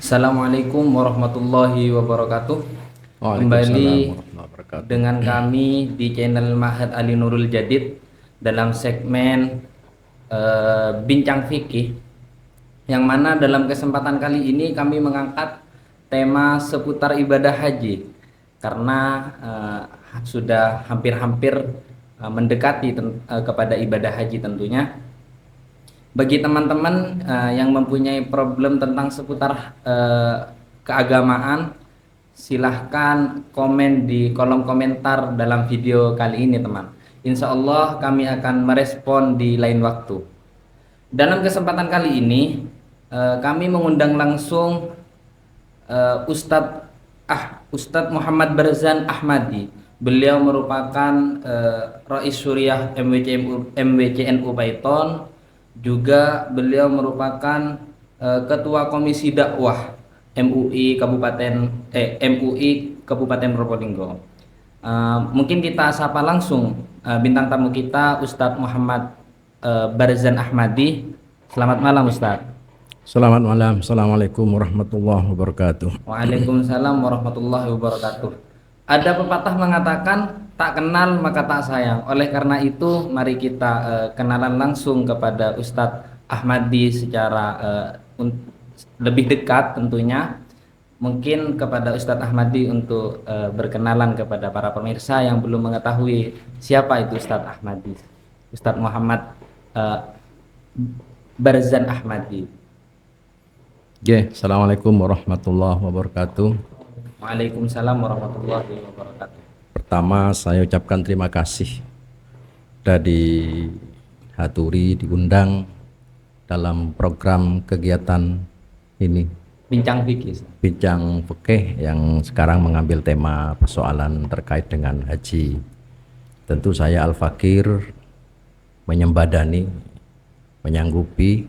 Assalamualaikum warahmatullahi wabarakatuh. Kembali Waalaikumsalam warahmatullahi wabarakatuh. dengan kami di channel Ma'had Ali Nurul Jadid dalam segmen Bincang Fikih, yang mana dalam kesempatan kali ini kami mengangkat tema seputar ibadah haji karena sudah hampir-hampir mendekati kepada ibadah haji tentunya. Bagi teman-teman yang mempunyai problem tentang seputar keagamaan, silahkan komen di kolom komentar dalam video kali ini, teman. Insya Allah kami akan merespon di lain waktu. Dalam kesempatan kali ini kami mengundang langsung Ustadz Muhammad Barzan Ahmadi. Beliau merupakan Rais Syuriah MWCNU Paiton. Juga beliau merupakan Ketua Komisi Dakwah MUI Kabupaten Probolinggo. Mungkin kita sapa langsung bintang tamu kita, Ustadz Muhammad Barzan Ahmadi. Selamat malam, Ustadz. Selamat malam. Assalamualaikum warahmatullahi wabarakatuh. Waalaikumsalam warahmatullahi wabarakatuh. Ada pepatah mengatakan, tak kenal maka tak sayang. Oleh karena itu, mari kita kenalan langsung kepada Ustadz Ahmadi secara lebih dekat tentunya. Mungkin kepada Ustadz Ahmadi untuk berkenalan kepada para pemirsa yang belum mengetahui siapa itu Ustadz Ahmadi. Ustadz Muhammad Barzan Ahmadi. Assalamualaikum warahmatullahi wabarakatuh. Waalaikumsalam warahmatullahi wabarakatuh. Pertama, saya ucapkan terima kasih dari Haturi diundang dalam program kegiatan ini, Bincang Fikih. Bincang Fikih, yang sekarang mengambil tema persoalan terkait dengan haji. Tentu saya Al-Fakir menyembadani, menyanggupi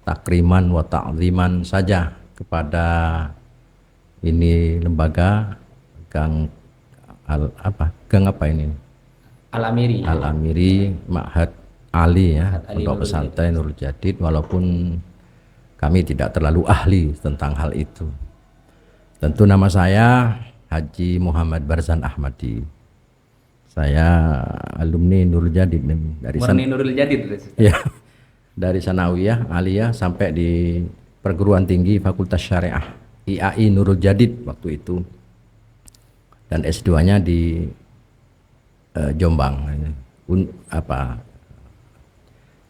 takriman wa ta'ziman saja kepada ini lembaga Gang Al-Amiri Ma'had Ali ya, Pondok Pesantren Nurul Jadid, walaupun kami tidak terlalu ahli tentang hal itu. Tentu nama saya Haji Muhammad Barzan Ahmadi. Saya alumni Nurul Jadid dari Nurul Jadid. Ya, dari Sanawiyah, Aliyah sampai di perguruan tinggi Fakultas Syariah IAI Nurul Jadid waktu itu, dan S2-nya di Jombang,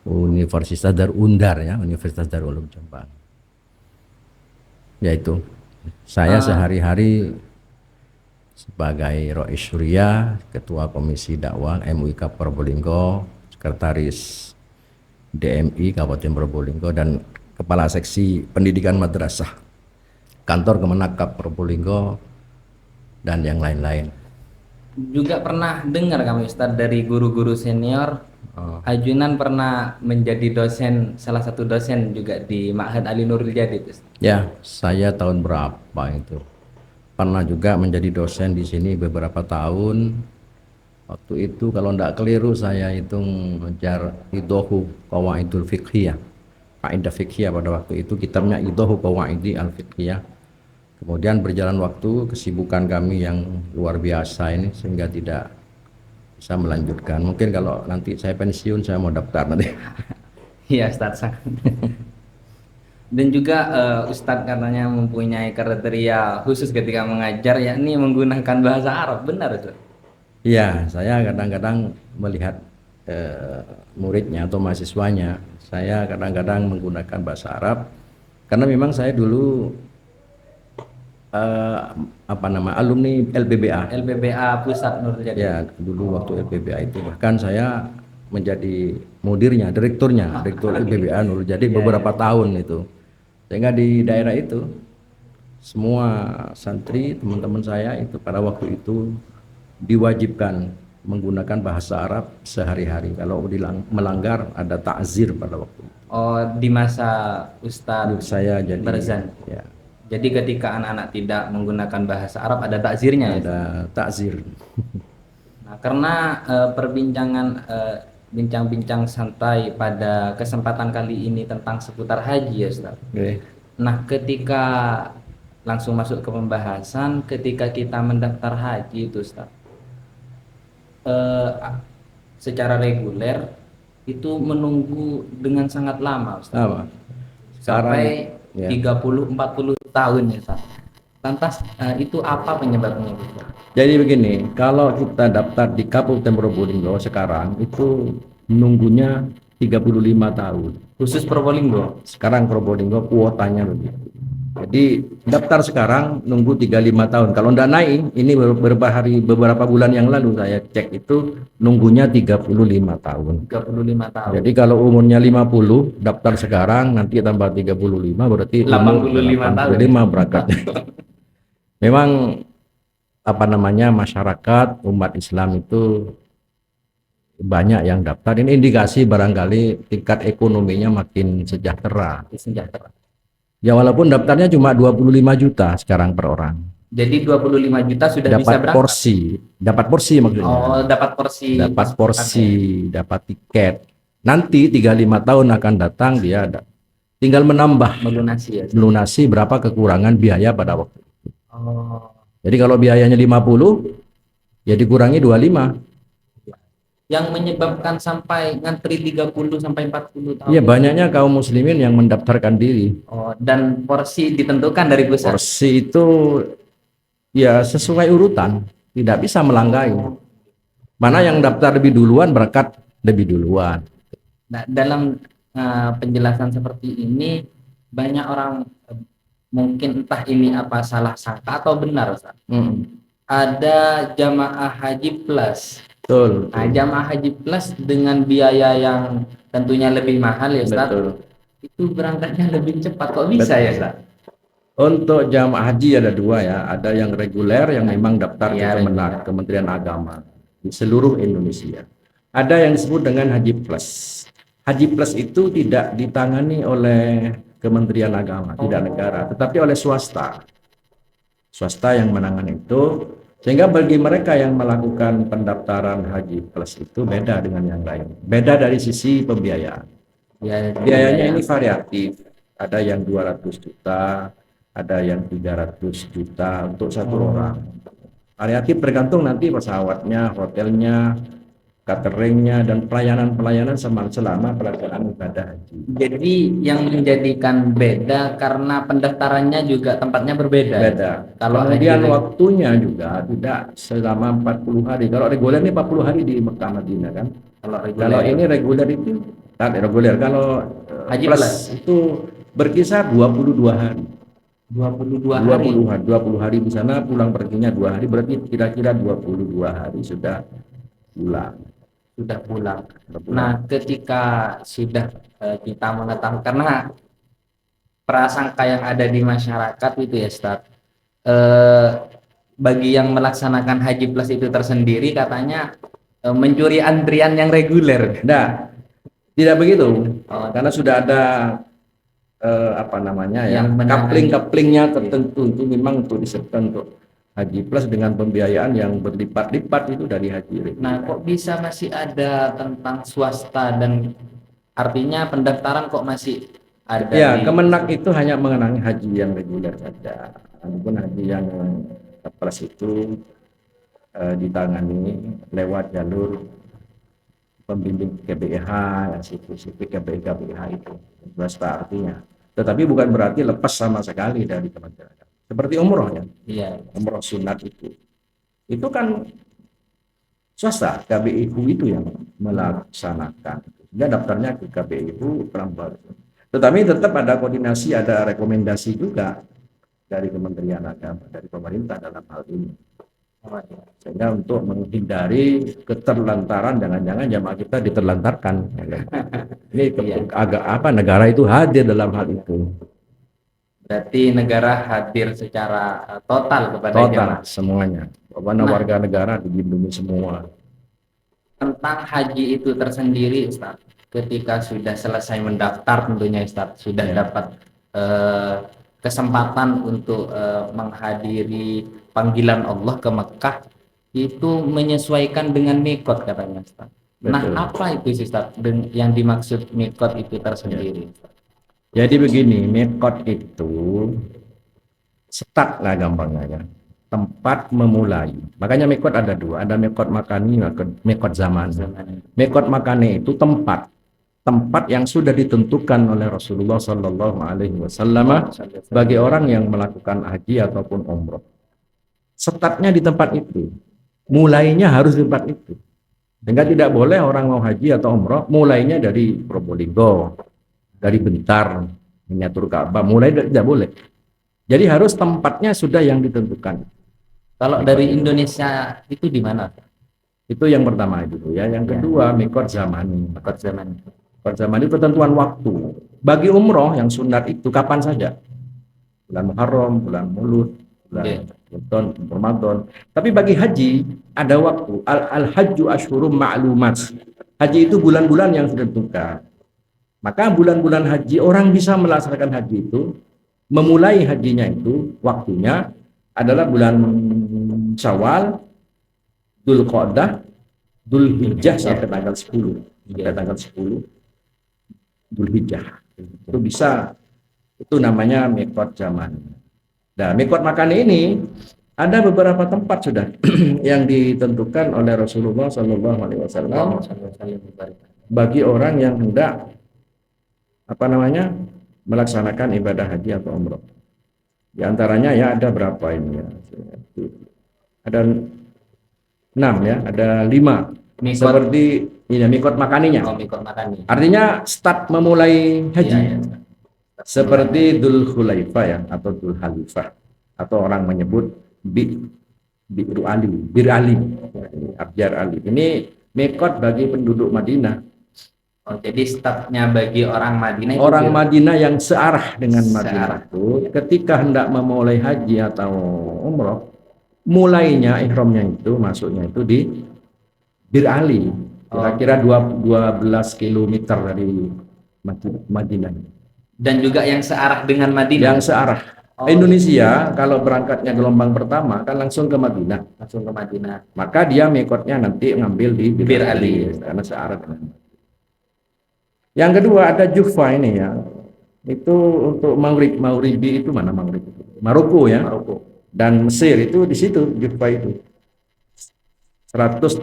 Universitas Darul Undar ya, Universitas Darul Ulum Jombang. Yaitu saya sehari-hari sebagai Rais Syuriah, Ketua Komisi Dakwah MUI Kabupaten Probolinggo, Sekretaris DMI Kabupaten Probolinggo, dan Kepala Seksi Pendidikan Madrasah Kantor Kemenakab Probolinggo, dan yang lain-lain. Juga pernah dengar kami Ustadz dari guru-guru senior, Ajunan pernah menjadi dosen, salah satu dosen juga di Ma'had Ali Nurul Jadid, Ustadz. Ya, saya tahun berapa itu pernah juga menjadi dosen di sini beberapa tahun. Waktu itu kalau tidak keliru saya hitung mengejar Idohu Qawaidul Fiqhiyah, kaidah fiqhiyah pada waktu itu, kitabnya Idohu Qawaidi Al-Fiqhiyah. Kemudian berjalan waktu, kesibukan kami yang luar biasa ini sehingga tidak bisa melanjutkan. Mungkin kalau nanti saya pensiun saya mau daftar nanti. Iya, Ustadz. Dan juga Ustadz katanya mempunyai kriteria khusus ketika mengajar, yakni menggunakan bahasa Arab. Benar, Ustadz? Iya, saya kadang-kadang melihat muridnya atau mahasiswanya, saya kadang-kadang menggunakan bahasa Arab karena memang saya dulu alumni LBBA Pusat Nurul Jadid. Ya, dulu waktu LBBA itu bahkan saya menjadi mudirnya, direktur LBBA Nurul Jadid beberapa tahun itu. Sehingga di daerah itu semua santri, teman-teman saya itu pada waktu itu diwajibkan menggunakan bahasa Arab sehari-hari. Kalau melanggar ada takzir pada waktu itu. Oh, di masa Ustadz saya jadi Barzan. Ya. Jadi ketika anak-anak tidak menggunakan bahasa Arab ada takzirnya. Ada takzir. Nah, karena perbincangan bincang-bincang santai pada kesempatan kali ini tentang seputar haji ya Ustaz. Okay. Nah, ketika langsung masuk ke pembahasan, ketika kita mendaftar haji itu Ustaz, eh, secara reguler itu menunggu dengan sangat lama Ustaz. Apa? Sekarang Sampai ya. 30-40 tahun ya Ustaz. Lantas itu apa penyebabnya Ustaz? Jadi begini, kalau kita daftar di Kabupaten Probolinggo sekarang itu nunggunya 35 tahun. Khusus Probolinggo. Sekarang Probolinggo kuotanya begitu. Jadi daftar sekarang nunggu 35 tahun. Kalau enggak naik, ini beberapa bulan yang lalu saya cek itu nunggunya 35 tahun. 35 tahun. Jadi kalau umurnya 50, daftar sekarang nanti tambah 35 berarti umur 85 tahun. 85 berangkatnya. Memang apa namanya masyarakat umat Islam itu banyak yang daftar. Ini indikasi barangkali tingkat ekonominya makin sejahtera. Sejahtera. Ya walaupun daftarnya cuma 25 juta sekarang per orang. Jadi 25 juta sudah bisa Dapat berangkat. dapat porsi maksudnya. Oh, dapat porsi. Dapat porsi, dapat tiket. Nanti 35 tahun akan datang dia tinggal menambah Melunasi ya. melunasi berapa kekurangan biaya pada waktu. Oh. Jadi kalau biayanya 50 ya dikurangi 25. Yang menyebabkan sampai ngantri 30 sampai 40 tahun. Iya, banyaknya kaum muslimin yang mendaftarkan diri. Oh, dan porsi ditentukan dari pusat. Porsi itu ya sesuai urutan, tidak bisa melanggai. Mana yang daftar lebih duluan berangkat lebih duluan. Nah, dalam penjelasan seperti ini banyak orang mungkin entah ini apa salah sangka atau benar Ustaz. Ada jamaah haji plus. Betul. Nah, jamaah haji plus dengan biaya yang tentunya lebih mahal ya Ustaz. Betul. Itu berangkatnya lebih cepat kok bisa ya Ustaz? Untuk jamaah haji ada dua ya, ada yang reguler yang memang daftar di Ya, Kemenak, Kementerian Agama di seluruh Indonesia. Ada yang disebut dengan haji plus. Haji plus itu tidak ditangani oleh Kementerian Agama, tidak negara, tetapi oleh swasta. Swasta yang menangani itu, sehingga bagi mereka yang melakukan pendaftaran haji plus itu beda dengan yang lain. Beda dari sisi pembiayaan. Ya, Biayanya ini variatif. Ada yang 200 juta, ada yang 300 juta untuk satu orang. Variatif tergantung nanti pesawatnya, hotelnya, cateringnya, dan pelayanan-pelayanan selama pelaksanaan ibadah haji. Jadi yang menjadikan beda karena pendaftarannya juga tempatnya berbeda. Beda. Kalau kemudian haji- waktunya juga tidak selama 40 hari. Kalau reguler ini 40 hari di Mekah Madinah kan. Kalau ini reguler itu reguler. Kalau Haji plus plus. itu berkisar 22 hari. 22 hari. 20 hari di sana, pulang perginya 2 hari, berarti kira-kira 22 hari sudah pulang. Sudah pulang. Nah, ketika sudah kita mengetahui, karena prasangka yang ada di masyarakat itu ya Ustaz, bagi yang melaksanakan haji plus itu tersendiri katanya mencuri antrian yang reguler. Nah, tidak begitu. Oh, Karena sudah ada apa namanya ya, Yang menangani. kapling-kaplingnya tertentu itu memang untuk disertakan untuk haji plus dengan pembiayaan yang berlipat-lipat itu dari haji reguler. Nah, kok bisa masih ada tentang swasta dan artinya pendaftaran kok masih ada Ya, di- Kemenak itu hanya mengenai haji yang reguler saja. Adapun haji yang plus itu ditangani lewat jalur pembimbing KBH, institusi KBH itu swasta artinya. Tetapi bukan berarti lepas sama sekali dari Kementerian Agama. Seperti umroh ya, Iya. umroh sunat itu kan swasta, KBIU itu yang melaksanakan. Dia daftarnya ke KBIU Prambanan. Tetapi tetap ada koordinasi, ada rekomendasi juga dari Kementerian Agama, dari pemerintah dalam hal ini. Sehingga untuk menghindari keterlantaran, jangan-jangan jamaah kita diterlantarkan. Ini agak apa negara itu hadir dalam hal itu. Berarti negara hadir secara total kepada Total jamaah. semuanya. Mana warga negara dilindungi semua. Tentang haji itu tersendiri Ustaz, ketika sudah selesai mendaftar tentunya Ustaz sudah dapat kesempatan untuk menghadiri panggilan Allah ke Mekah, itu menyesuaikan dengan mikot katanya Ustaz. Nah, Betul. apa itu sih Ustaz yang dimaksud mikot itu tersendiri? Jadi begini, mikot itu start lah gampangnya ya. Tempat memulai. Makanya mikot ada dua, ada mikot makani, mikot zaman. Mikot makani itu tempat yang sudah ditentukan oleh Rasulullah Sallallahu Alaihi Wasallam bagi orang yang melakukan haji ataupun umroh. Startnya di tempat itu, mulainya harus di tempat itu. Sehingga tidak boleh orang mau haji atau umroh mulainya dari Probolinggo, dari Bentar, miniatur Ka'bah, mulai tidak boleh. Jadi harus tempatnya sudah yang ditentukan. Kalau dari Indonesia itu di mana? Itu yang pertama itu ya. Yang kedua mikot zamani. Mikot zaman. Mikot zamani itu ketentuan waktu. Bagi umroh yang sunat itu kapan saja. Bulan Muharram, bulan Maulud, bulan Ramadan. Tapi bagi haji ada waktu. Al-hajju asyhurum ma'lumat. Haji itu bulan-bulan yang sudah ditentukan. Maka bulan-bulan haji orang bisa melaksanakan haji itu, memulai hajinya itu waktunya adalah bulan Syawal, Dzulqa'dah, Dzulhijjah sampai tanggal 10. Sampai tanggal 10 Dzulhijjah. Itu bisa, itu namanya mikot zaman. Nah, mikot makan ini ada beberapa tempat sudah yang ditentukan oleh Rasulullah Shallallahu Alaihi Wasallam bagi orang yang hendak melaksanakan ibadah haji atau umroh. Di antaranya ya ada berapa ini ya? Ada 6 ya, ada 5. Mikot. Seperti ini mikot makaninya. Oh, mikot makani. Artinya start memulai haji. Iya, iya. Seperti Dzul Khulaifah ya atau Dzul Halifah atau orang menyebut Bir Ali, Abjar Ali. Ini mikot bagi penduduk Madinah. Oh, jadi startnya bagi orang Madinah itu Orang Bir- Madinah yang searah dengan Searah. Madinah itu ketika hendak memulai haji atau umroh, mulainya ihramnya itu masuknya itu di Bir Ali, kira-kira 12 km dari Madinah. Dan juga yang searah dengan Madinah. Yang searah. Oh. Indonesia kalau berangkatnya gelombang pertama kan langsung ke Madinah. Langsung ke Madinah. Maka dia mikotnya nanti ngambil di Bir Ali karena searah dengan. Yang kedua ada Juhfa ini ya. Itu untuk Maghribi itu mana Maghrib? Maroko ya. Maroko. Dan Mesir itu di situ Juhfa itu. 187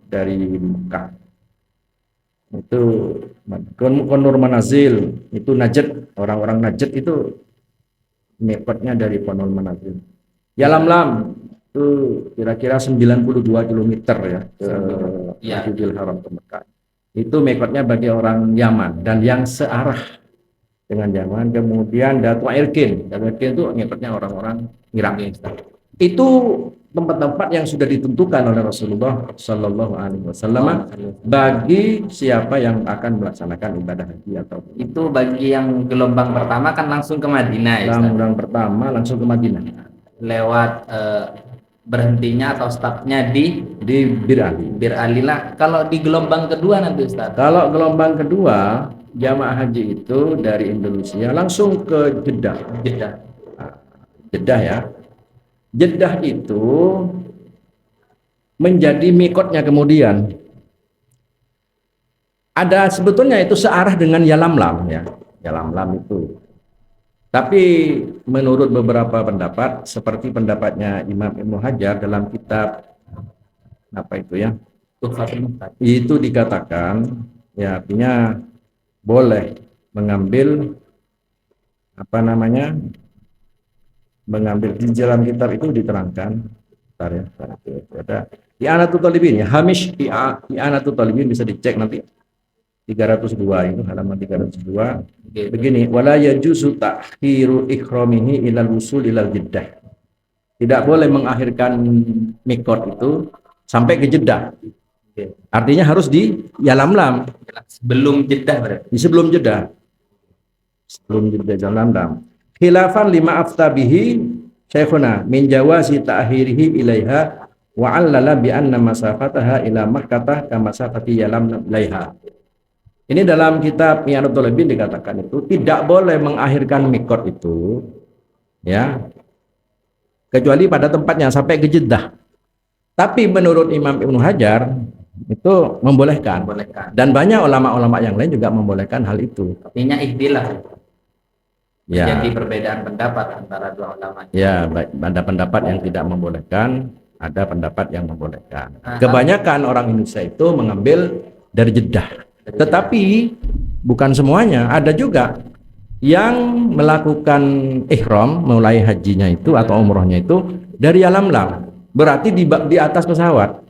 dari Mekah. Itu Konur Manazil, itu Najd, orang-orang Najd itu mikotnya dari Konur Manazil. Yalamlam itu kira-kira 92 km ya ke Masjidil Haram ke Mekah. Itu mikotnya bagi orang Yaman dan yang searah dengan Yaman. Kemudian Datu Irkin itu mikotnya orang-orang Irak. Itu tempat-tempat yang sudah ditentukan oleh Rasulullah Shallallahu Alaihi Wasallam bagi siapa yang akan melaksanakan ibadah haji atau itu bagi yang gelombang pertama kan langsung ke Madinah ya, Ustaz? gelombang pertama langsung ke Madinah Lewat berhentinya atau startnya di Bir Ali. Bir Ali lah. Kalau di gelombang kedua nanti Ustaz? Kalau gelombang kedua jamaah haji itu dari Indonesia langsung ke Jeddah. Jeddah ya. Jeddah itu menjadi mikotnya kemudian. Ada sebetulnya itu searah dengan Yalamlam ya. Yalamlam itu. Tapi menurut beberapa pendapat seperti pendapatnya Imam Ibnu Hajar dalam kitab apa itu ya? Itu dikatakan ya artinya boleh mengambil mengambil di dalam kitab itu diterangkan ada I'anatul Talibin ya Hamish I'anatul Talibin bisa dicek nanti 302 itu halaman 302 begini wala yajuzu ta'khiru ihramihi ilal wusul ilal Jeddah. Tidak boleh mengakhirkan mikot itu sampai ke Jeddah. Artinya harus di Yalamlam sebelum Jeddah berarti. Sebelum Jeddah Yalamlam. Khilafan lima aftabihi syekhuna min jawazi ta'khirihi ilaiha wa 'allala bi anna masafataha ila Makkah kama masafati Yalamlam ilaiha. Ini dalam kitab I'anatul Talibin dikatakan itu tidak boleh mengakhirkan mikot itu ya kecuali pada tempatnya sampai ke Jeddah. Tapi menurut Imam Ibnu Hajar itu membolehkan. Membolehkan. Dan banyak ulama-ulama yang lain juga membolehkan hal itu. Artinya ikhtilaf. Ya, Jadi perbedaan pendapat antara dua ulama. ya, ada pendapat yang tidak membolehkan, ada pendapat yang membolehkan. Aha. Kebanyakan orang Indonesia itu mengambil dari Jeddah. Tetapi bukan semuanya, ada juga yang melakukan ihram mulai hajinya itu atau umrohnya itu dari Yalamlam. Berarti di atas pesawat.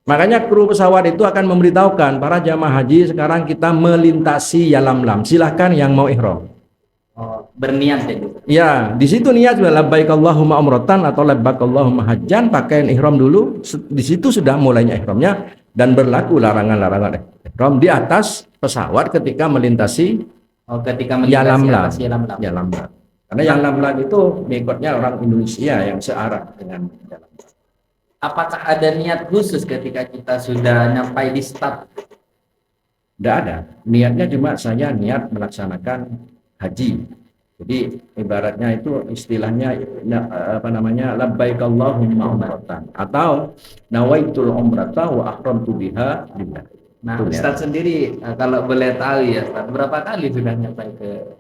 Makanya kru pesawat itu akan memberitahukan para jamaah haji sekarang kita melintasi Yalamlam. Silahkan yang mau ihram. Oh, berniat jadi. Ya, di situ niat sudah labbaik Allahumma umratan atau labbaik Allahumma hajjan, pakaian ihram dulu. Di situ sudah mulainya ihramnya dan berlaku larangan-larangan ihram di atas pesawat ketika melintasi Ketika melintasi atas Yalamlam. Yalamlam. Karena Yalamlam itu mikotnya orang Indonesia yang searah dengan Yalamlam. Apakah ada niat khusus ketika kita sudah nyampai di start? Tidak ada. Niatnya cuma saya niat melaksanakan haji. Jadi ibaratnya itu istilahnya labbaik Allahumma umratan atau nawaitul umrata wa ahramtu biha lillah. Nah, Ustaz sendiri kalau boleh tahu ya, Ustaz, berapa kali sudah nyampai ke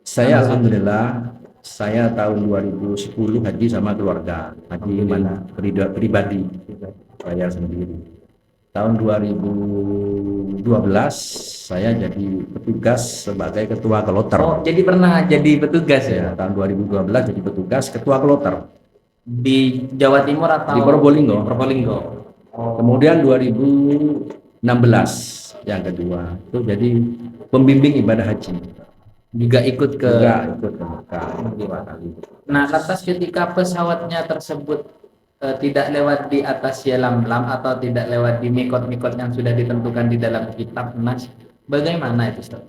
Saya alhamdulillah saya tahun 2010 haji sama keluarga, haji mana pribadi saya sendiri. Tahun 2012 saya jadi petugas sebagai ketua kloter. Oh, jadi pernah jadi petugas ya? Tahun 2012 jadi petugas ketua kloter di Jawa Timur atau di Probolinggo. Kemudian 2016 yang kedua itu jadi pembimbing ibadah haji. Juga ikut ke Mekah 2 kali. Nah, lantas ketika pesawatnya tersebut tidak lewat di atas Yalamlam atau tidak lewat di mikot-mikot yang sudah ditentukan di dalam kitab Nas, bagaimana itu, Ustaz?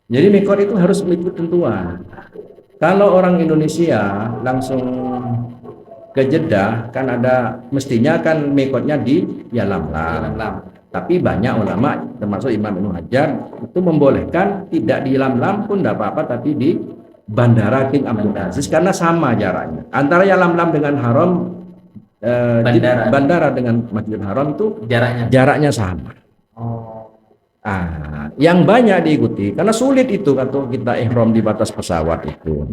Jadi mikot itu harus mengikut tentuan. Kalau orang Indonesia langsung ke Jeddah kan ada mestinya kan mikotnya di Yalamlam. Tapi banyak ulama termasuk Imam Ibnu Hajar itu membolehkan tidak di Yalamlam pun tidak apa-apa, tapi di Bandara King Abdul Aziz karena sama jaraknya antara Yalamlam dengan Haram. Bandara dengan Masjidil Haram itu jaraknya sama. Yang banyak diikuti karena sulit itu kalau kita ihram di batas pesawat itu.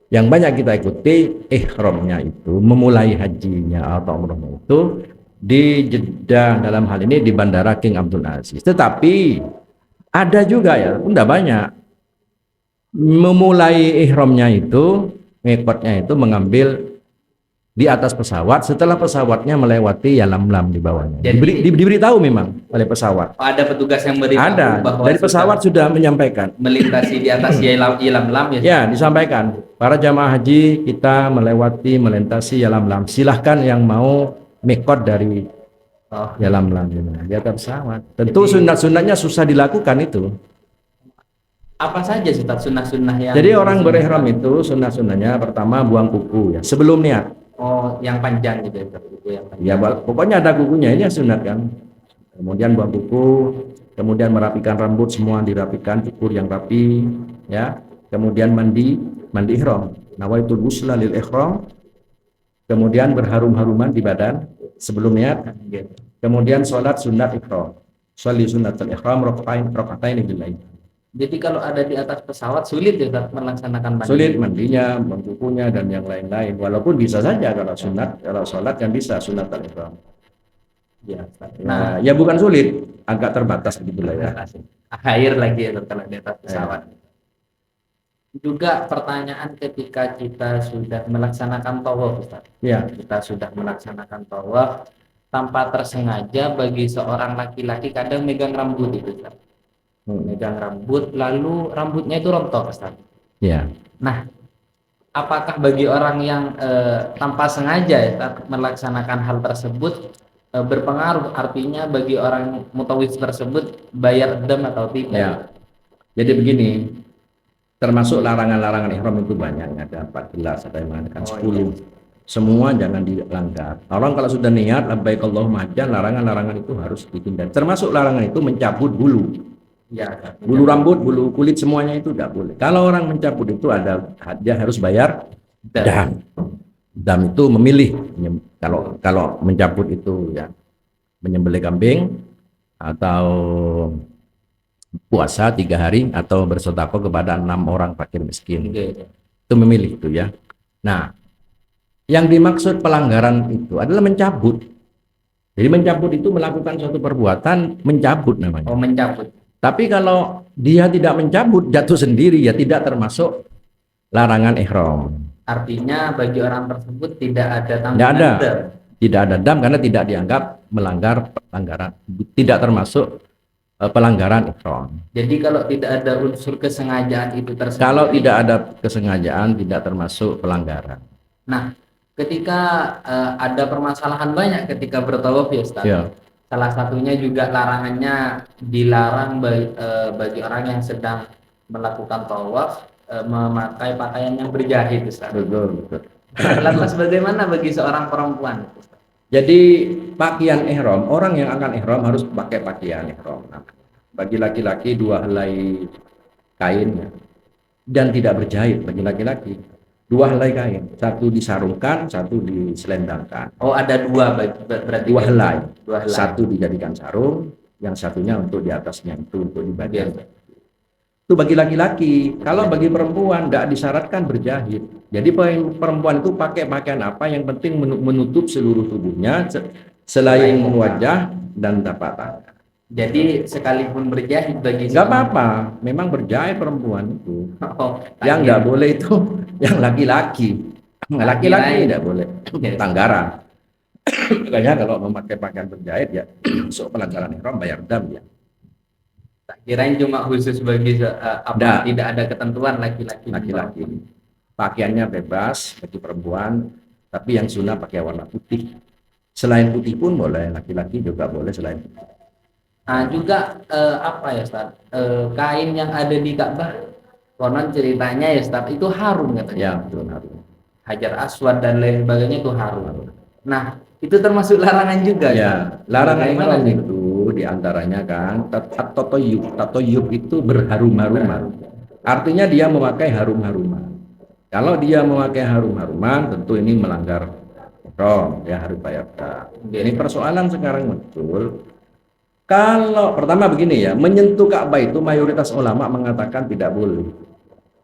Yang banyak kita ikuti ihramnya itu memulai hajinya atau umrohnya itu di Jeddah, dalam hal ini di Bandara King Abdul Aziz. Tetapi ada juga ya, tidak banyak memulai ihramnya itu, mikotnya itu mengambil di atas pesawat setelah pesawatnya melewati Yalamlam di bawahnya. Diberitahu memang oleh pesawat. Ada petugas yang beritahu ada bahwa dari pesawat sudah menyampaikan melintasi di atas Yalamlam ya. Ya, disampaikan para jamaah haji kita melintasi Yalamlam. Silahkan yang mau mikot dari Yalamlam di atas pesawat. Tentu sunat-sunatnya susah dilakukan itu. Apa saja Ustaz sunnah-sunnah yang? Jadi orang berihram itu sunnah-sunnahnya pertama buang kuku ya sebelum niat. Oh, yang panjang gitu ya, kuku yang panjang. Ya, pokoknya ada kukunya, ini sunat kan. Kemudian buang kuku, kemudian merapikan rambut, semua dirapikan, cukur yang rapi, ya. Kemudian mandi ihram. Nawaitul ghusla lil ihram. Kemudian berharum-haruman di badan sebelum niat. Kemudian sholat sunat ihram. Sholli sunnatul ihram raka'atain billail. Jadi kalau ada di atas pesawat sulit ya melaksanakan mandi. Sulit mandinya, membukunya dan yang lain-lain. Walaupun bisa saja kalau sunat, kalau sholat kan bisa sunat al-ihram. Ya, nah, ya bukan sulit, agak terbatas begitulah ya. Akhir lagi ya kalau di atas pesawat. Juga pertanyaan ketika kita sudah melaksanakan tawaf, Ustaz. Ya. Kita sudah melaksanakan tawaf tanpa tersengaja bagi seorang laki-laki kadang megang rambut itu, Ustaz. Megang rambut, lalu rambutnya itu rontok, Ustaz. Ya. Nah, apakah bagi orang yang tanpa sengaja ya, melaksanakan hal tersebut berpengaruh? Artinya bagi orang mutawif tersebut bayar dam atau tidak? Ya. Jadi begini, termasuk larangan-larangan ihram itu banyak, ada 14, ada yang mengatakan 10. Iya. Semua jangan dilanggar. Orang kalau sudah niat labbaik Allahumma hajjan, larangan-larangan itu harus dihindari. Termasuk larangan itu mencabut bulu. Ya, bulu rambut, bulu kulit semuanya itu tidak boleh. Kalau orang mencabut itu dia harus bayar dam. Dam itu memilih kalau mencabut itu ya. menyembelih kambing atau puasa 3 hari atau bersedekah kepada 6 orang fakir miskin. Oke. Itu memilih itu ya. Nah, yang dimaksud pelanggaran itu adalah mencabut. Jadi mencabut itu melakukan suatu perbuatan mencabut namanya. Oh, mencabut. Tapi kalau dia tidak mencabut, jatuh sendiri, ya tidak termasuk larangan ihram. Artinya bagi orang tersebut tidak ada Tidak tanggungan ada, dam. tidak ada dam karena tidak dianggap melanggar pelanggaran, tidak termasuk pelanggaran ihram. Jadi kalau tidak ada unsur kesengajaan itu tersendiri. Kalau tidak ada kesengajaan, tidak termasuk pelanggaran. Nah, ketika ada permasalahan banyak ketika bertawaf ya Ustaz. Ya. Salah satunya juga larangannya dilarang bagi orang yang sedang melakukan tawaf memakai pakaian yang berjahit Ustaz. Betul, betul. Lantas bagaimana bagi seorang perempuan Ustaz? Jadi pakaian ihram, orang yang akan ihram harus pakai pakaian ihram. Nah, bagi laki-laki 2 helai kain ya, dan tidak berjahit bagi laki-laki. 2 helai kain, satu disarungkan, satu diselendangkan. Oh, ada 2 berarti 2 helai. 2 helai. Satu dijadikan sarung, yang satunya untuk di atasnya itu untuk di bagian. Biasa. Itu bagi laki-laki. Kalau bagi perempuan tidak disyaratkan berjahit. Jadi perempuan itu pakai pakaian apa yang penting menutup seluruh tubuhnya selain wajah dan tapak tangan. Jadi sekalipun berjahit bagi Nggak apa-apa, memang berjahit perempuan itu. Oh, Yang nggak boleh itu yang laki-laki. Laki-laki tidak boleh. Pelanggaran. Makanya kalau memakai pakaian berjahit ya, so pelanggaran ihram bayar dam ya. Tak kirain cuma khusus bagi Nggak. tidak ada ketentuan laki-laki. Laki-laki. Pakaiannya bebas bagi perempuan, tapi yang sunnah pakai warna putih. Selain putih pun boleh, laki-laki juga boleh selain putih. Nah juga apa ya Ustaz? Kain yang ada di Ka'bah, konon ceritanya ya Ustaz itu harum katanya. Ya, betul harum. Hajar Aswad dan lain sebagainya itu harum. Nah itu termasuk larangan juga. Ya, larangan Bagaimana ihram sih? itu diantaranya kan tatoyub. Tatoyub itu berharum-haruman. Artinya dia memakai harum-haruman. Kalau dia memakai harum-haruman, tentu ini melanggar ihram, ya harus bayar dam. Ini persoalan sekarang muncul. Kalau pertama begini ya, menyentuh Ka'bah itu mayoritas ulama mengatakan tidak boleh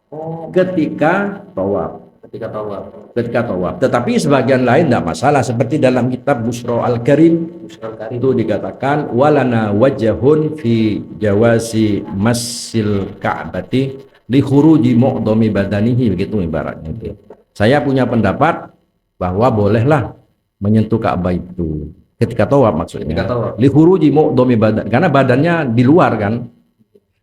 Oh, ketika tawaf. ketika tawaf. Ketika tawaf. Tetapi sebagian lain tidak masalah, seperti dalam kitab Busra Al-Karim itu dikatakan walana wajahun fi jawasi masil Ka'bati li khuruji mu'dhami badanihi, begitu ibaratnya. Saya punya pendapat bahwa bolehlah menyentuh Ka'bah itu ketika tawaf maksudnya. Ketika tawaf. Li khuruji mu'dhami badan, karena badannya di luar kan.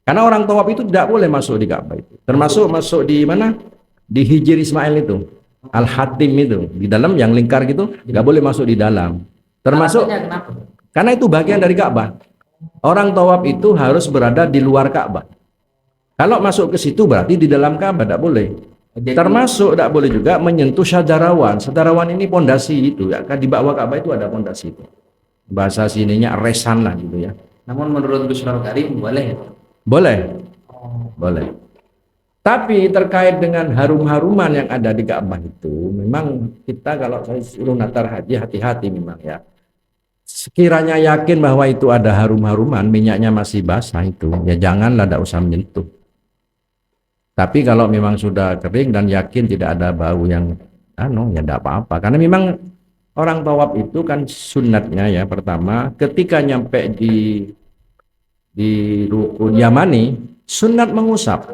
Karena orang tawaf itu tidak boleh masuk di Ka'bah itu. Termasuk masuk di mana? Di Hijr Ismail itu, Al-Hatim itu, di dalam yang lingkar gitu, nggak boleh masuk di dalam. Termasuk Alasannya kenapa? karena itu bagian dari Ka'bah. Orang tawaf itu harus berada di luar Ka'bah. Kalau masuk ke situ berarti di dalam Ka'bah tidak boleh. Jadi, Termasuk tidak boleh juga menyentuh syadarawan. Syadarawan ini pondasi itu ya, kan di bawah Ka'bah itu ada pondasi itu. Bahasa sininya resan lah gitu ya. namun menurut Busra Karim boleh. Boleh, boleh. Tapi terkait dengan harum-haruman yang ada di Ka'bah itu, memang kita kalau saya suruh natar haji hati-hati memang ya. Sekiranya yakin bahwa itu ada harum-haruman, minyaknya masih basah itu, ya janganlah, tidak usah menyentuh. Tapi kalau memang sudah kering dan yakin tidak ada bau yang ya tidak apa-apa. Karena memang orang tawaf itu kan sunatnya ya, pertama ketika nyampe di rukun Yamani, sunat mengusap.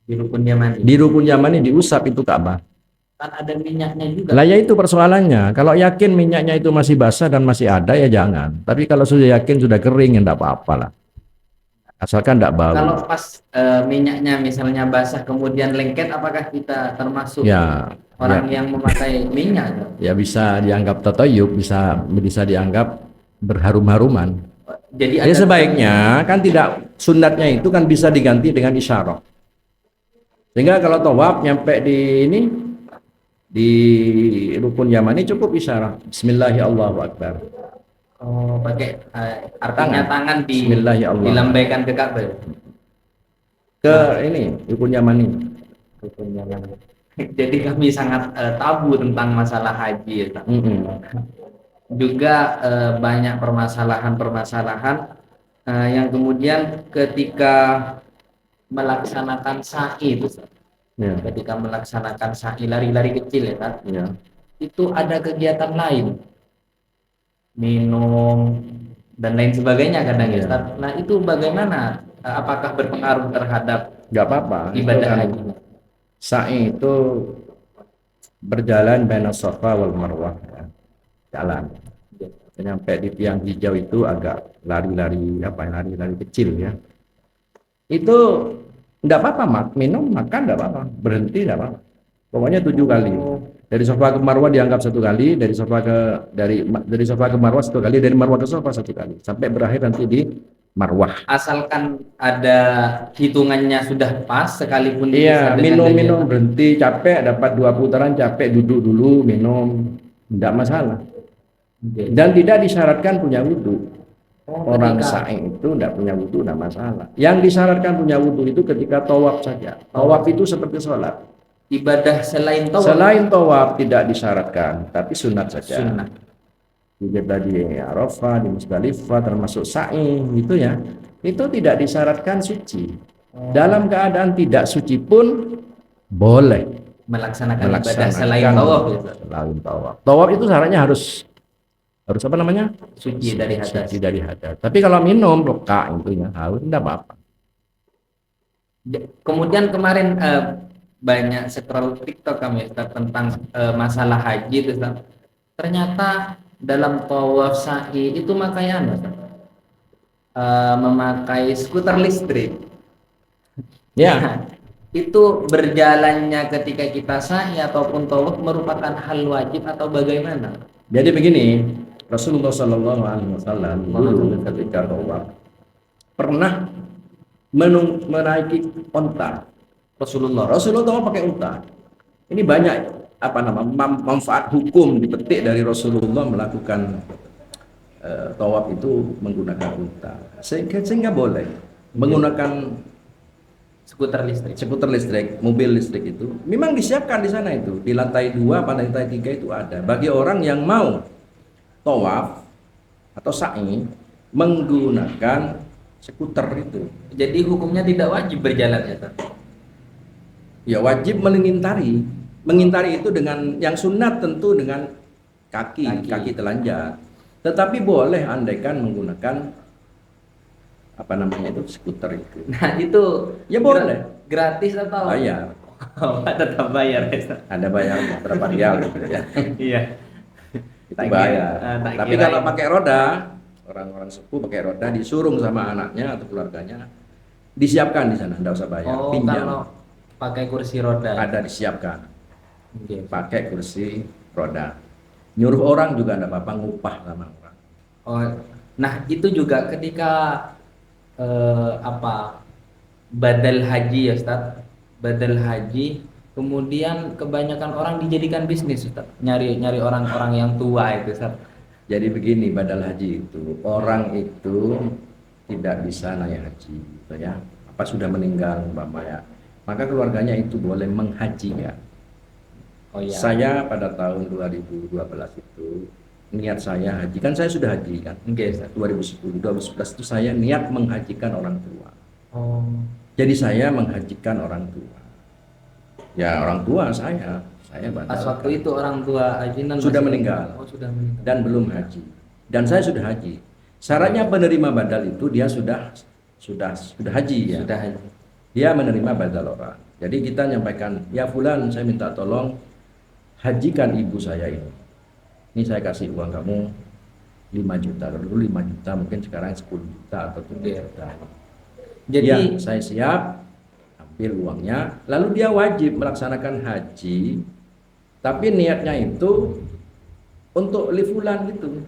Di rukun Yamani. Di rukun Yamani diusap itu Ka'bah. Kan ada minyaknya juga. Lah ya itu persoalannya. Kalau yakin minyaknya itu masih basah dan masih ada ya jangan. Tapi kalau sudah yakin sudah kering ya enggak apa-apa lah. Asalkan enggak bau. Kalau pas minyaknya misalnya basah kemudian lengket, apakah kita termasuk Ya, orang yang memakai minyak? ya bisa dianggap tatoyub, bisa dianggap berharum-haruman. Jadi Ya sebaiknya kan tidak, sunatnya itu kan bisa diganti dengan isyarat. Sehingga kalau tawaf nyampe di rukun Yamani cukup isyarat Bismillahirrahmanirrahim. Oh, pakai artinya tangan Bismillahirrahmanirrahim. dilambaikan ke Ka'bah. Ke ini rukun Yamani. Rukun Yamani. Jadi kami sangat tabu tentang masalah haji ya, Pak. juga banyak permasalahan-permasalahan yang kemudian ketika melaksanakan sa'i itu, Ya, ketika melaksanakan sa'i lari-lari kecil ya kan, ya. itu ada kegiatan lain, minum dan lain sebagainya kadang ya Iya. Ustaz. Nah itu bagaimana? Apakah berpengaruh terhadap Nggak apa-apa. Itu ibadah kan hajinya? sa'i itu berjalan baina Safa wal Marwah, ya. Jalan. Sampai di tiang hijau itu agak lari-lari apa? Lari-lari kecil ya. Itu enggak apa-apa, minum, makan enggak apa-apa, berhenti enggak apa-apa. Pokoknya 7 kali. Oh, Dari Safa ke Marwah dianggap 1 kali, dari Safa ke Marwah 1 kali, dari Marwah ke Safa 1 kali, sampai berakhir nanti di Marwah. asalkan ada hitungannya sudah pas, sekalipun Iya, dipisah dengan minum-minum kegiatan. berhenti, capek, dapat 2 putaran, capek duduk dulu, minum, enggak masalah. Oke. Dan tidak disyaratkan punya wudhu. Oh, Orang ketika sa'i itu tidak punya wudhu, tidak masalah. Yang disyaratkan punya wudhu itu ketika tawaf saja. Tawaf itu seperti sholat. ibadah selain tawaf Selain tawaf tidak disyaratkan, tapi sunat saja. sunnah. Juga di Arafah, di Musdalifah, termasuk sa'i itu ya, itu tidak disyaratkan suci. Dalam keadaan tidak suci pun boleh Melaksanakan ibadah melaksanakan selain tawaf ya, Ustaz. selain tawaf. Tawaf itu syaratnya harus apa namanya? Suci dari hadas. Suci dari hadas. Tapi kalau minum peka intinya haus tidak apa-apa. Kemudian kemarin banyak scroll TikTok kami Ustaz, tentang masalah haji itu Ustaz. Ternyata dalam tawaf sa'i itu makanya Ustaz, memakai skuter listrik. Ya, Itu berjalannya ketika kita sa'i ataupun tawaf merupakan hal wajib atau bagaimana? jadi begini, Rasulullah Shallallahu Alaihi Wasallam dulu ketika tawaf pernah menaiki onta. Rasulullah tawaf pakai unta. Ini banyak apa manfaat hukum dipetik dari Rasulullah melakukan tawaf itu menggunakan unta. Sehingga boleh menggunakan skuter listrik, mobil listrik itu memang disiapkan di sana itu. Di lantai 2 pada lantai 3 itu ada. Bagi orang yang mau tawaf atau sa'i menggunakan skuter itu. Jadi hukumnya tidak wajib berjalan ya Ustaz? Ya wajib mengintari. Mengintari itu dengan yang sunat tentu dengan kaki telanjang. Tetapi boleh andaikan menggunakan apa namanya itu skuter itu. Nah itu Ya boleh. gratis atau Bayar. Oh, tetap bayar ya Ustaz? Ada bayar berapa rial gitu ya. Iya. Itu Tak bayar. kira- tak Tapi kirain. kalau pakai roda, orang-orang sepuh pakai roda disurung sama anaknya atau keluarganya, disiapkan di sana, enggak usah bayar, Oh, pinjam. kalau pakai kursi roda. Ada disiapkan. Oke. Pakai kursi roda. Nyuruh orang juga enggak apa-apa, ngupah sama orang. Oh, nah itu juga ketika badal haji ya Ustaz, badal haji, kemudian kebanyakan orang dijadikan bisnis Ustaz, nyari orang-orang yang tua itu Ustaz. Jadi begini, badal haji itu orang itu tidak bisa naik haji, gitu ya. Apa sudah meninggal umpamanya, maka keluarganya itu boleh menghajikan. Oh iya. Saya pada tahun 2012 itu niat saya haji, kan saya sudah haji kan. Oke Ustaz. 2011 itu saya niat menghajikan orang tua. Oh. Jadi saya menghajikan orang tua. Ya orang tua saya Pas badalkan. waktu itu orang tua ajinan Sudah masih- meninggal. Oh, sudah meninggal. Dan belum haji. Dan saya sudah haji. Syaratnya penerima badal itu dia sudah haji ya. Sudah haji. Dia menerima badal orang. Jadi kita nyampaikan, ya fulan saya minta tolong hajikan ibu saya ini. Ini saya kasih uang kamu 5 juta. Kalau dulu 5 juta mungkin sekarang 10 juta atau 7 Iya. juta. Jadi Ya, saya siap ambil uangnya. Lalu dia wajib melaksanakan haji. Tapi niatnya itu untuk lifulan gitu.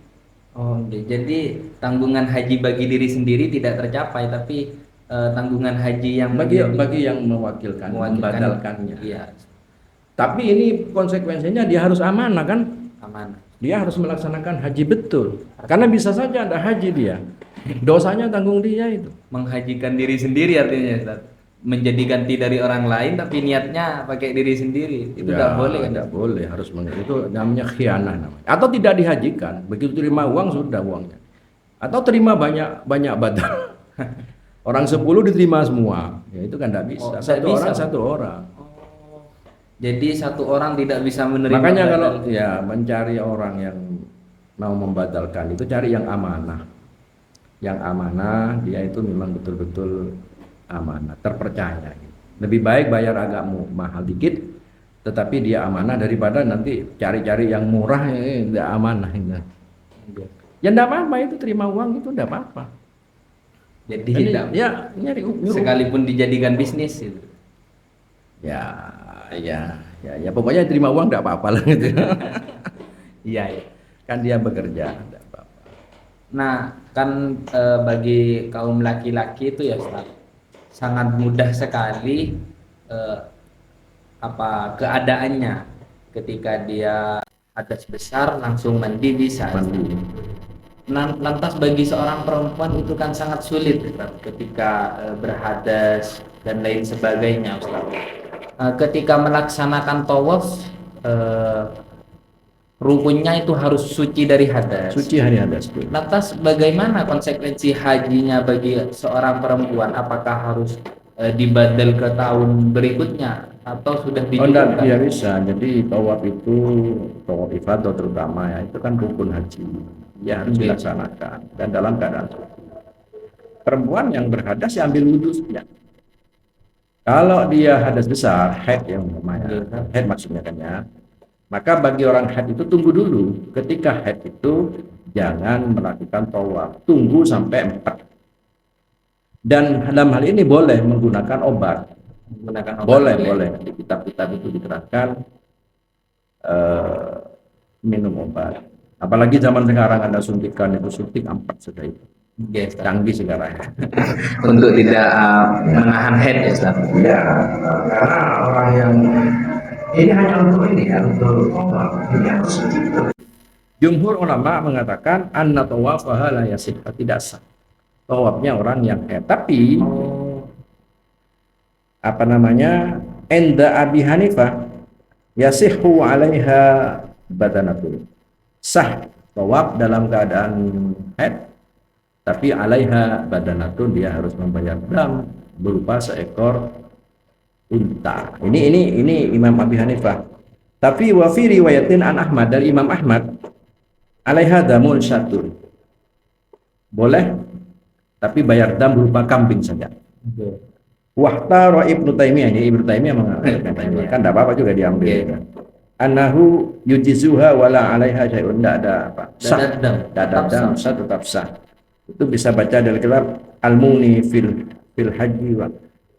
oh, oke. Jadi tanggungan haji bagi diri sendiri tidak tercapai, tapi tanggungan haji yang Bagi yang mewakilkan, mewakilkan- membadalkannya. Iya, Tapi ini konsekuensinya dia harus amanah kan? aman. Dia harus melaksanakan haji betul. Karena bisa saja ada haji dia. Dosanya tanggung dia itu. Menghajikan diri sendiri artinya Ustaz. menjadi ganti dari orang lain tapi niatnya pakai diri sendiri, itu Ya, tidak boleh kan? tidak boleh, harus itu namanya khianah namanya. Atau tidak dihajikan, begitu terima uang sudah uangnya. Atau terima banyak banyak badal. Orang 10 diterima semua, ya itu kan tidak bisa. Oh, tidak Satu bisa. orang satu orang. Oh, jadi satu orang tidak bisa menerima Makanya kalau badal. ya mencari orang yang mau membadalkan itu cari yang amanah. Yang amanah dia itu memang betul-betul amanah, terpercaya. Lebih baik bayar agak mahal dikit, tetapi dia amanah daripada nanti cari-cari yang murah tidak amanah. Ya tidak apa-apa itu terima uang itu tidak apa-apa. Jadi Jadi tidak, ya nyari nyuruh. sekalipun dijadikan bisnis itu. Ya, ya pokoknya terima uang tidak apa-apa lah gitu. Iya, ya. Kan dia bekerja, tidak apa-apa. Nah, kan bagi kaum laki-laki itu ya Ustaz, sangat mudah sekali eh, keadaannya ketika dia hadas besar langsung mandi bisa. Mandi. Lantas bagi seorang perempuan itu kan sangat sulit Ustaz, ketika berhadas dan lain sebagainya Ustaz. Ketika melaksanakan tawaf, eh, rukunnya itu harus suci dari hadas. Suci hari hadas tuh. Lantas bagaimana konsekuensi hajinya bagi seorang perempuan? Apakah harus dibadal ke tahun berikutnya atau sudah Oh enggak, dicukupkan? dia bisa. Jadi tawaf itu, tawaf ifadah terutama ya, itu kan rukun haji. Dia harus dilaksanakan dan dalam keadaan suci. Perempuan yang berhadas ya ambil wudhu saja. Kalau dia hadas besar, haid yang namanya, haid maksudnya kan ya. Maka bagi orang haid itu tunggu dulu. Ketika haid itu jangan melakukan tawaf. Tunggu sampai 4. Dan dalam hal ini boleh menggunakan obat. Menggunakan obat Boleh. Di kitab-kitab itu diterangkan minum obat. Apalagi zaman sekarang ada suntikan itu suntik 4 sudah itu. Yes, Ustaz. Canggih sekarang. Untuk tidak menahan head ya Ustaz. Ya, karena orang yang ini hanya untuk ini ya, untuk ini harus begitu. Jumhur ulama mengatakan anna tawafaha la yasih, tidak sah. Tawafnya orang yang haid. Tapi apa namanya? Enda Abi Hanifah yasihu 'alaiha badanatun. Sah tawaf dalam keadaan haid, tapi 'alaiha badanatun, dia harus membayar dam berupa seekor unta. Ini Imam Abi Hanifah. Tapi wa fi riwayatin an Ahmad, dari Imam Ahmad, 'alaiha damun syatun. Boleh, tapi bayar dam berupa kambing saja. Wahtara Ibnu Taimiyah, ini Ibnu Taimiyah mengatakan kan tidak apa-apa juga diambil. Kan. Annahu yujizuha wala 'alaiha syai'un, tidak ada apa. Sah. Tidak ada dam, sah tetap sah. Itu bisa baca dari kitab Al-Muni fil Haji wa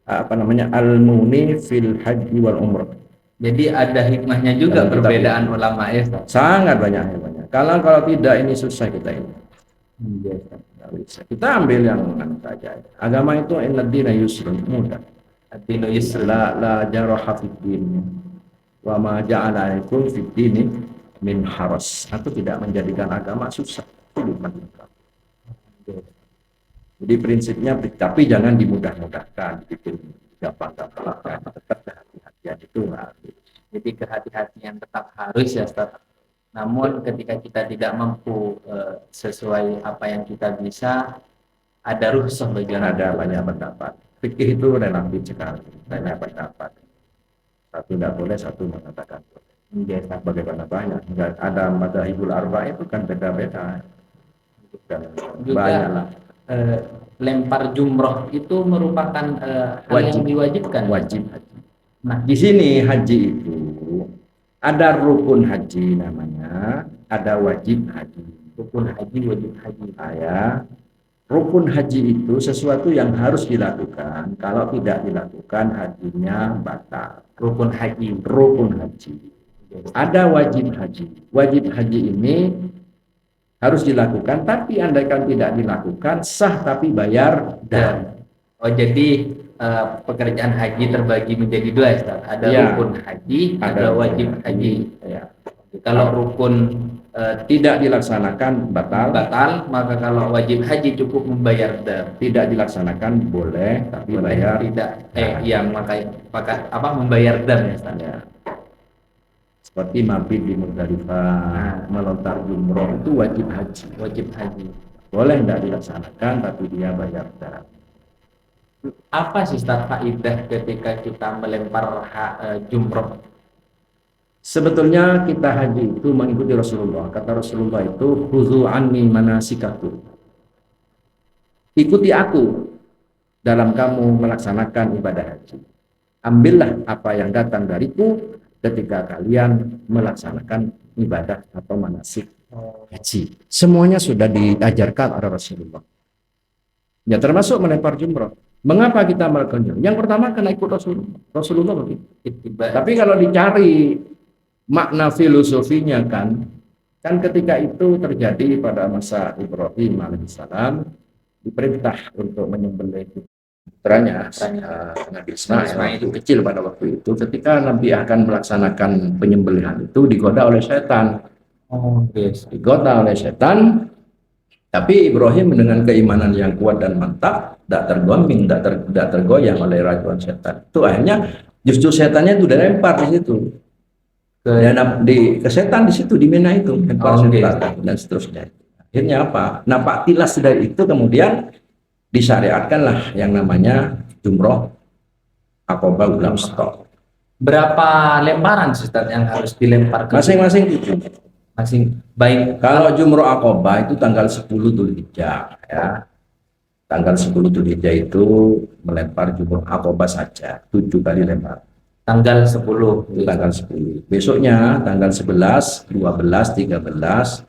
apa namanya Al-Muni fil Haji wal Umrah. Jadi ada hikmahnya juga Dalam perbedaan ulama ya Ustaz. Sangat banyak. Kalau tidak ini susah kita ini. Nggak bisa. Kita ambil yang saja. Agama itu innad dina yusrun, mudah. Ad-dinu yusr. La jaraha fid din. Wa ma ja'ala alaikum fid dini min haras. Aku tidak menjadikan agama susah. Jadi prinsipnya, tapi jangan dimudah-mudahkan, bikin gampang-gampang. Tetap kehati-hatian itu harus. Jadi kehati-hatian tetap harus ya Ustaz. Namun ketika kita tidak mampu sesuai apa yang kita bisa, ada rukhsah bagi orang. Ada banyak pendapat. Fikih itu relatif sekali, banyak pendapat. Satu tidak boleh, satu mengatakan boleh. Bagaimana banyak? Ada madzhabul arba' itu kan beda-beda. Dan banyak lah. Lempar jumroh itu merupakan hal yang diwajibkan. Wajib. Nah, di sini haji itu ada rukun haji namanya, ada wajib haji. Rukun haji, wajib haji. Ya. Rukun haji itu sesuatu yang harus dilakukan. Kalau tidak dilakukan, hajinya batal. Rukun haji. Ada wajib haji. Wajib haji ini harus dilakukan, tapi andaikan tidak dilakukan, sah tapi bayar dam. Oh, jadi pekerjaan haji terbagi menjadi dua, Ustaz. Ada Ya. rukun haji, ada wajib haji. Ya. Kalau rukun Tidak dilaksanakan batal, batal, maka kalau wajib haji cukup membayar dam. tidak dilaksanakan boleh tapi Boleh bayar. tidak Nah, yang pakai apa membayar dam ya Ustaz? ya. Seperti mabit di Muzdalifah, melontar jumroh itu wajib haji. Wajib haji. Boleh tidak dilaksanakan tapi dia bayar dam. Apa sih Ustaz faidah ketika kita melempar jumroh? Sebetulnya kita haji itu mengikuti Rasulullah. Kata Rasulullah itu, "Khudzu anni manasikakum." Ikuti aku dalam kamu melaksanakan ibadah haji. Ambillah apa yang datang dariku ketika kalian melaksanakan ibadah atau manasik haji. Semuanya sudah diajarkan oleh Rasulullah. Ya termasuk melempar jumroh. Mengapa kita melakukan jumroh? Yang pertama karena ikut Rasulullah. Rasulullah begitu. Tapi kalau dicari makna filosofinya kan ketika itu terjadi pada masa Ibrahim alaihissalam, diperintah untuk menyembelih putranya Nabi Ismail itu kecil pada waktu itu. Ketika Nabi akan melaksanakan penyembelihan itu digoda oleh setan. Digoda oleh setan, tapi Ibrahim dengan keimanan yang kuat dan mantap, tidak tergombing, tidak tergoyang oleh rayuan setan. Itu akhirnya justru setannya itu dilempar di situ. Ke setan di situ di Mina itu lempar setan dan seterusnya. Akhirnya apa? Napak tilas dari itu kemudian disyariatkanlah yang namanya jumroh Aqabah ul Wusta. Berapa lemparan Ustaz yang harus dilempar? Masing-masing itu. Baik. Kalau jumroh Aqabah itu tanggal 10 Dzulhijjah ya. Tanggal 10 Dzulhijjah itu melempar jumroh Aqabah saja, 7 kali lempar. Tanggal 10. Tanggal 10. Besoknya tanggal 11, 12, 13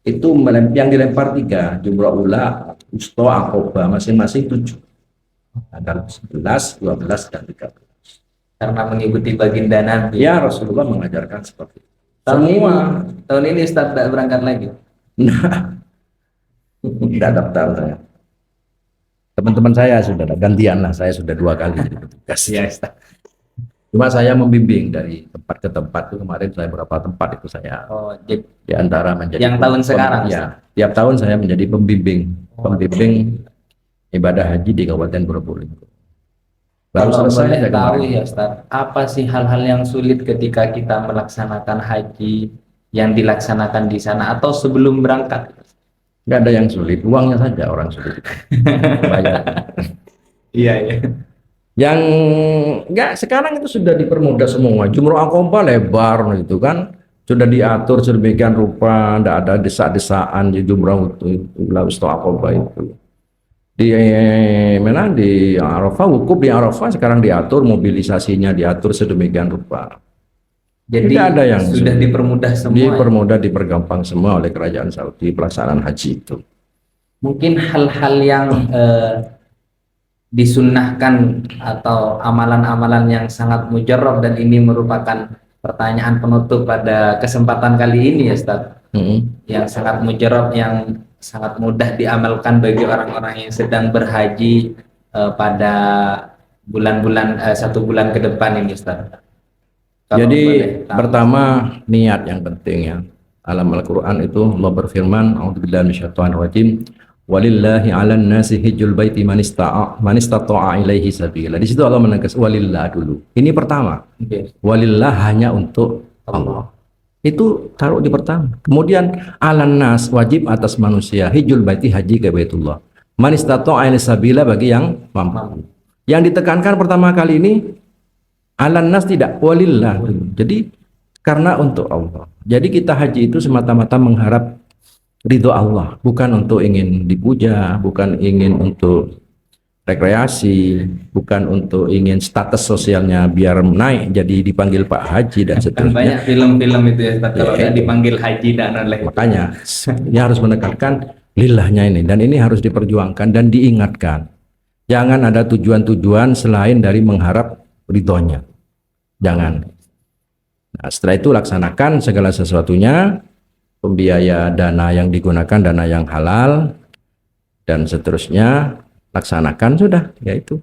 itu yang dilempar 3, jumroh ula, wusta, Aqabah, masing-masing 7. Tanggal 11, 12 dan 13. Karena mengikuti baginda Nabi. Ya, Rasulullah mengajarkan seperti itu. Tahun ini Ustaz tidak berangkat lagi. Nah, tidak daftar saya. Teman-teman saya sudah gantian lah, saya sudah 2 kali jadi petugas. Ya, Ustaz. Cuma saya membimbing dari tempat ke tempat itu, kemarin saya berapa tempat itu saya di antara menjadi yang tahun sekarang ya, tiap tahun saya menjadi pembimbing ibadah haji di Kabupaten Probolinggo. Baru selesai saya tahu ya Ustaz, apa sih hal-hal yang sulit ketika kita melaksanakan haji yang dilaksanakan di sana atau sebelum berangkat? Nggak ada yang sulit, uangnya saja orang sulit. Bayar. Iya. Yang enggak sekarang itu sudah dipermudah semua. Jumroh Aqabah lebar gitu kan, sudah diatur sedemikian rupa, tidak ada desak-desaan di jumroh itu Wusta Aqabah itu. Di mana di Arafah, wukuf di Arafah sekarang diatur, mobilisasinya diatur sedemikian rupa. Jadi tidak ada yang sudah dipermudah semua. Dipermudah, dipergampang semua oleh kerajaan Saudi pelaksanaan haji itu. Mungkin hal-hal yang disunnahkan atau amalan-amalan yang sangat mujarrab, dan ini merupakan pertanyaan penutup pada kesempatan kali ini ya Ustaz. Yang sangat mujarrab, yang sangat mudah diamalkan bagi orang-orang yang sedang berhaji pada bulan-bulan 1 bulan ke depan ini Ustaz. Jadi pertama niat yang penting ya. Alam Al-Quran itu Allah berfirman, a'udzubillahi minasyaitonir rajim, walillahi 'alan nasi hijjul baiti man istata'a ilaihi sabila. Di situ Allah menegas walillah dulu. Ini pertama. Walillah hanya untuk Allah. Itu taruh di pertama. Kemudian 'alan nas wajib atas manusia hijjul baiti haji ke Baitullah. Man istata'a ilaihi sabila bagi yang mampu. Yang ditekankan pertama kali ini 'alan nas, tidak walillah. Jadi karena untuk Allah. Jadi kita haji itu semata-mata mengharap ridho Allah, bukan untuk ingin dipuja, bukan ingin untuk rekreasi, bukan untuk ingin status sosialnya biar naik jadi dipanggil Pak Haji dan seterusnya. Banyak film-film itu ya, kalau dipanggil Haji dan lain-lain. Makanya dia harus menekankan lillahnya ini, dan ini harus diperjuangkan dan diingatkan. Jangan ada tujuan-tujuan selain dari mengharap ridhonya. Jangan. Nah, setelah itu laksanakan segala sesuatunya. Pembiaya dana yang digunakan dana yang halal dan seterusnya, laksanakan sudah, yaitu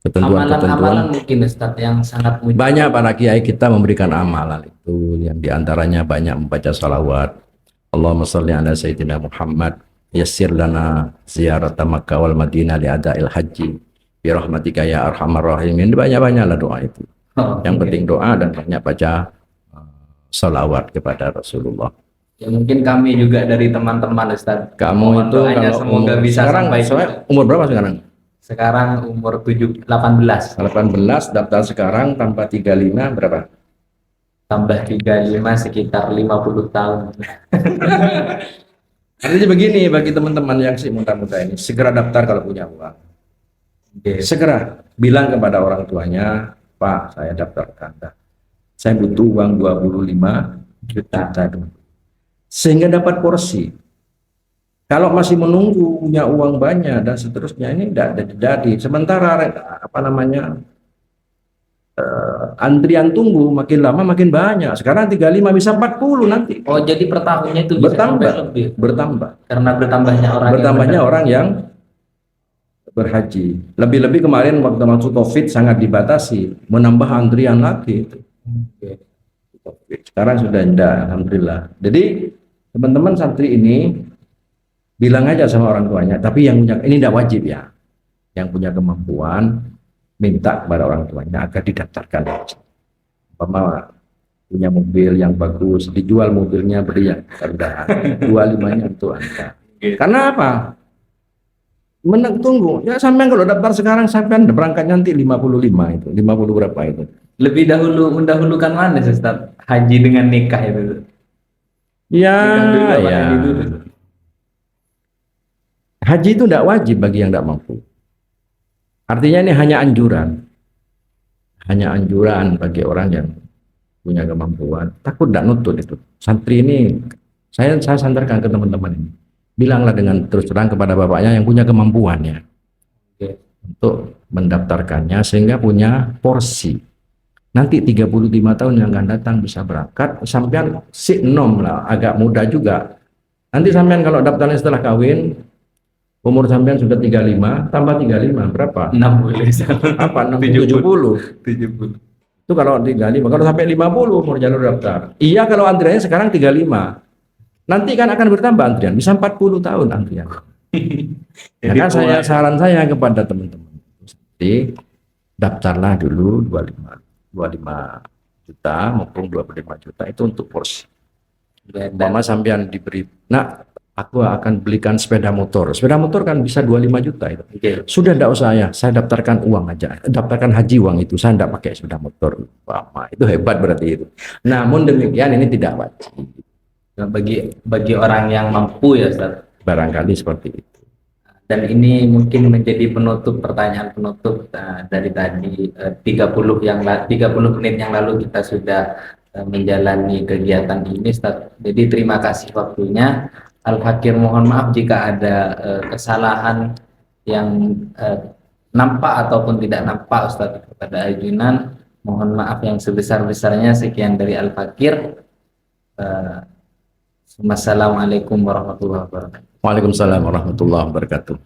ketentuan-ketentuan. Amalan-amalan mungkin Ustadz yang sangat mudah. Banyak para kiai kita memberikan amalan itu, yang diantaranya banyak membaca salawat. Allahumma sholli ala sayyidina Muhammad, yassir lana ziyarata Makkah wal Madinah li ada'il haji bi rahmatika ya arhamar rahimin. Banyak-banyaklah doa itu. Yang penting doa dan banyak baca salawat kepada Rasulullah. Ya, mungkin kami juga dari teman-teman Ustadz. Kamu Mohon itu doanya kalau semoga bisa sekarang, sampai saya umur berapa sekarang? sekarang umur 18 18, daftar sekarang tanpa 35 berapa? tambah 35 sekitar 50 tahun. Artinya begini, bagi teman-teman yang si muda-muda ini, segera daftar kalau punya uang. Segera bilang kepada orang tuanya, Pak, saya daftarkan. Saya butuh uang 25 juta dulu. Sehingga dapat porsi. Kalau masih menunggu punya uang banyak dan seterusnya, ini tidak jadi. Sementara apa namanya, antrian tunggu makin lama makin banyak. Sekarang 35 bisa 40 nanti. Oh, jadi per tahunnya itu bisa Bertambah, sampai lebih bertambah. karena Bertambahnya orang yang berhaji. Lebih-lebih kemarin waktu masuk COVID sangat dibatasi, menambah antrian lagi itu. Sekarang sudah tidak, alhamdulillah. Jadi teman-teman santri ini bilang aja sama orang tuanya, tapi yang punya, ini tidak wajib ya, yang punya kemampuan minta kepada orang tuanya agar didaftarkan. Umpama punya mobil yang bagus, dijual mobilnya, beri yang rendah, 25-nya untuk Anda. Karena apa? Tunggu ya, sampai kalau daftar sekarang sampai berangkat nanti 55 itu, 50 berapa itu. Lebih dahulu mendahulukan mana Ustaz? Haji dengan nikah itu. Ya, Nikah dulu apa ya. haji dulu? Haji itu tidak wajib bagi yang tidak mampu. Artinya ini hanya anjuran. Hanya anjuran bagi orang yang punya kemampuan. Takut tidak nutut itu. Santri ini, saya sandarkan ke teman-teman ini. Bilanglah dengan terus terang kepada bapaknya yang punya kemampuan ya. Untuk mendaftarkannya sehingga punya porsi. Nanti 35 tahun yang akan datang bisa berangkat, sampean si nom lah, agak muda juga. Nanti sampean kalau daftarnya setelah kawin, umur sampean sudah 35, tambah 35, berapa? 60. Apa? 70. 70. Itu kalau 35, kalau sampai 50 umur jalur daftar. Iya kalau antriannya sekarang 35. Nanti kan akan bertambah antrian, bisa 40 tahun antrian. Ya kan saran saya kepada teman-teman, jadi daftarlah dulu 25 juta maupun 25 juta itu untuk porsi. Mama sampean diberi, nak aku akan belikan sepeda motor. Sepeda motor kan bisa 25 juta itu. Sudah tidak usah ya, saya daftarkan uang aja. Daftarkan haji uang itu, saya tidak pakai sepeda motor. Mama, itu hebat berarti itu. Namun demikian ini tidak wajib. Bagi orang yang mampu ya Ustaz. Barangkali seperti itu. Dan ini mungkin menjadi penutup, pertanyaan penutup dari tadi 30 menit yang lalu kita sudah menjalani kegiatan ini Ustaz. Jadi terima kasih waktunya. Al-Fakir mohon maaf jika ada kesalahan yang nampak ataupun tidak nampak Ustaz kepada ajunan. Mohon maaf yang sebesar-besarnya. Sekian dari Al-Fakir. Wassalamualaikum warahmatullahi wabarakatuh. Waalaikumsalam warahmatullahi wabarakatuh.